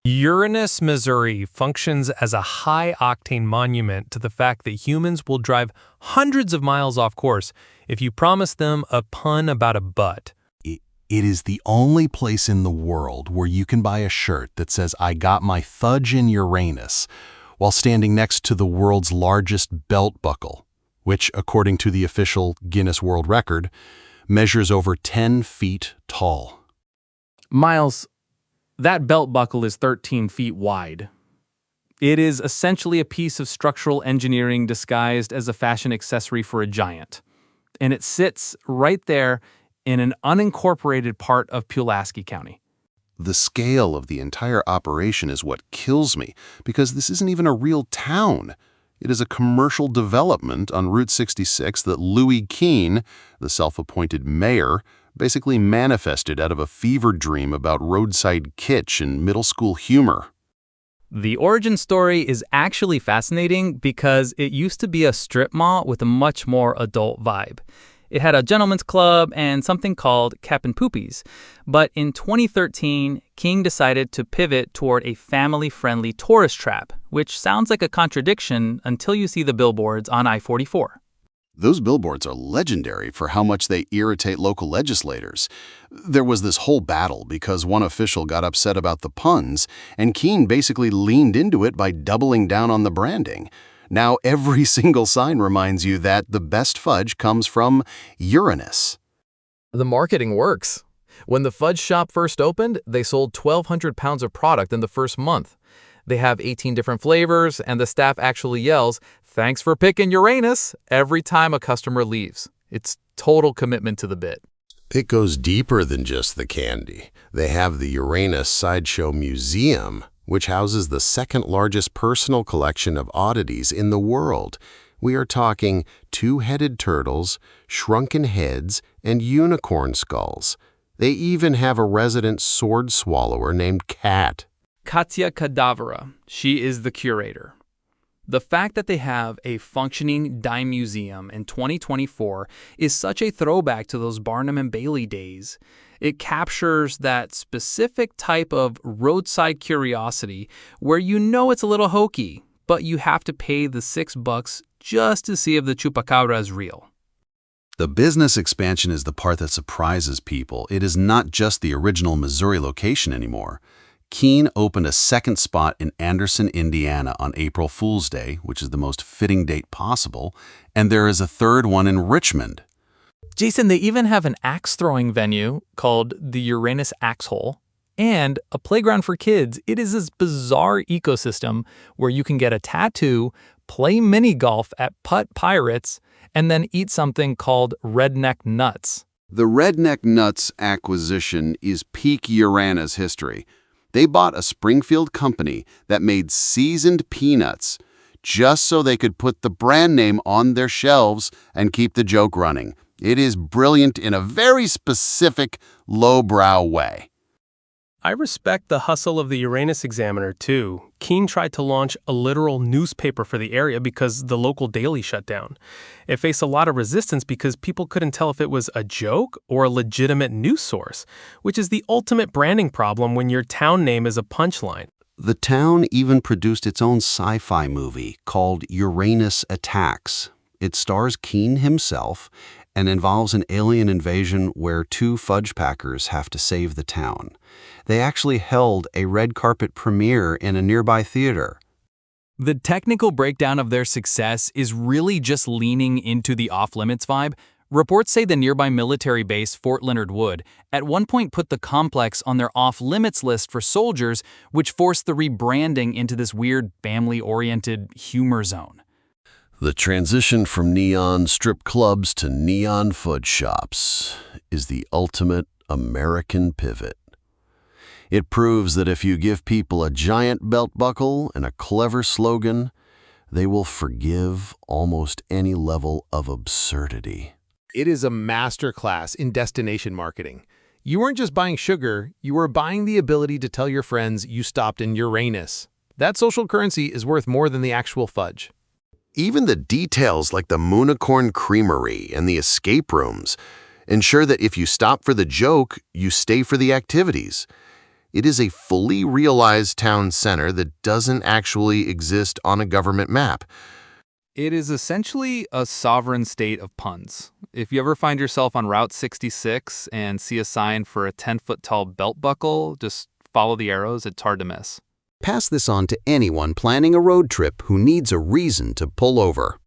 Uranus, Missouri functions as a high-octane monument to the fact that humans will drive hundreds of miles off course if you promise them a pun about a butt. It is the only place in the world where you can buy a shirt that says, "I got my Fudge in Uranus," while standing next to the world's largest belt buckle, which, according to the official Guinness World Record, measures over 10 feet tall. Miles, that belt buckle is 13 feet wide. It is essentially a piece of structural engineering disguised as a fashion accessory for a giant. And it sits right there in an unincorporated part of Pulaski County. The scale of the entire operation is what kills me, because this isn't even a real town. It is a commercial development on Route 66 that Louie Keen, the self-appointed mayor, basically manifested out of a fever dream about roadside kitsch and middle school humor. The origin story is actually fascinating because it used to be a strip mall with a much more adult vibe. It had a gentleman's club and something called Cap'n Poopies. But in 2013, King decided to pivot toward a family-friendly tourist trap, which sounds like a contradiction until you see the billboards on I-44. Those billboards are legendary for how much they irritate local legislators. There was this whole battle because one official got upset about the puns, and Keen basically leaned into it by doubling down on the branding. Now every single sign reminds you that the best fudge comes from Uranus. The marketing works. When the Fudge shop first opened, they sold 1,200 pounds of product in the first month. They have 18 different flavors, and the staff actually yells, "Thanks for picking Uranus," every time a customer leaves. It's total commitment to the bit. It goes deeper than just the candy. They have the Uranus Sideshow Museum, which houses the second largest personal collection of oddities in the world. We are talking two-headed turtles, shrunken heads, and unicorn skulls. They even have a resident sword swallower named Cat. Katya Kadavra. She is the curator. The fact that they have a functioning dime museum in 2024 is such a throwback to those Barnum and Bailey days. It captures that specific type of roadside curiosity where you know it's a little hokey, but you have to pay the $6 just to see if the chupacabra is real. The business expansion is the part that surprises people. It is not just the original Missouri location anymore. Keen opened a second spot in Anderson, Indiana on April Fool's Day, which is the most fitting date possible, and there is a third one in Richmond. Jason, they even have an axe-throwing venue called the Uranus Axe Hole and a playground for kids. It is this bizarre ecosystem where you can get a tattoo, play mini golf at Putt Pirates, and then eat something called redneck nuts. The redneck nuts acquisition is peak Uranus history. They bought a Springfield company that made seasoned peanuts just so they could put the brand name on their shelves and keep the joke running. It is brilliant in a very specific, lowbrow way. I respect the hustle of the Uranus Examiner, too. Keen tried to launch a literal newspaper for the area because the local daily shut down. It faced a lot of resistance because people couldn't tell if it was a joke or a legitimate news source, which is the ultimate branding problem when your town name is a punchline. The town even produced its own sci-fi movie called Uranus Attacks. It stars Keen himself and involves an alien invasion where two fudge packers have to save the town. They actually held a red carpet premiere in a nearby theater. The technical breakdown of their success is really just leaning into the off-limits vibe. Reports say the nearby military base, Fort Leonard Wood, at one point put the complex on their off-limits list for soldiers, which forced the rebranding into this weird family-oriented humor zone. The transition from neon strip clubs to neon fudge shops is the ultimate American pivot. It proves that if you give people a giant belt buckle and a clever slogan, they will forgive almost any level of absurdity. It is a masterclass in destination marketing. You weren't just buying sugar, you were buying the ability to tell your friends you stopped in Uranus. That social currency is worth more than the actual fudge. Even the details like the Moonicorn Creamery and the escape rooms ensure that if you stop for the joke, you stay for the activities. It is a fully realized town center that doesn't actually exist on a government map. It is essentially a sovereign state of puns. If you ever find yourself on Route 66 and see a sign for a 10-foot-tall belt buckle, just follow the arrows, it's hard to miss. Pass this on to anyone planning a road trip who needs a reason to pull over.